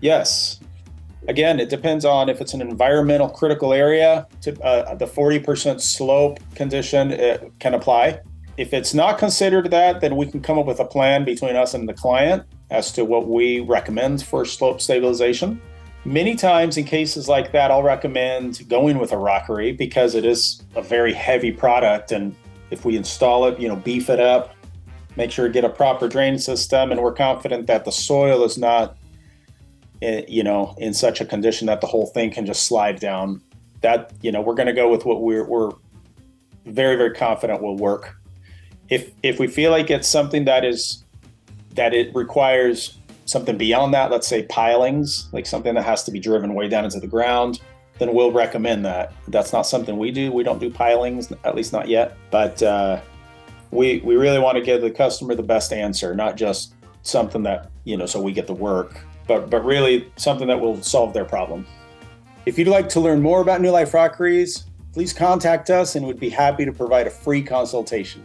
Yes. Again, it depends on if it's an environmental critical area. The 40% slope condition can apply. If it's not considered that, then we can come up with a plan between us and the client as to what we recommend for slope stabilization. Many times in cases like that, I'll recommend going with a Rockery because it is a very heavy product. And if we install it, beef it up, make sure to get a proper drain system, and we're confident that the soil is not in such a condition that the whole thing can just slide down, that, we're going to go with what we're very, very confident will work. If we feel like it's something that it requires something beyond that, let's say pilings, like something that has to be driven way down into the ground, then we'll recommend that. That's not something we do. We don't do pilings, at least not yet. But we really want to give the customer the best answer, not just something that, so we get the work, but really something that will solve their problem. If you'd like to learn more about New Life Rockeries, please contact us and we'd be happy to provide a free consultation.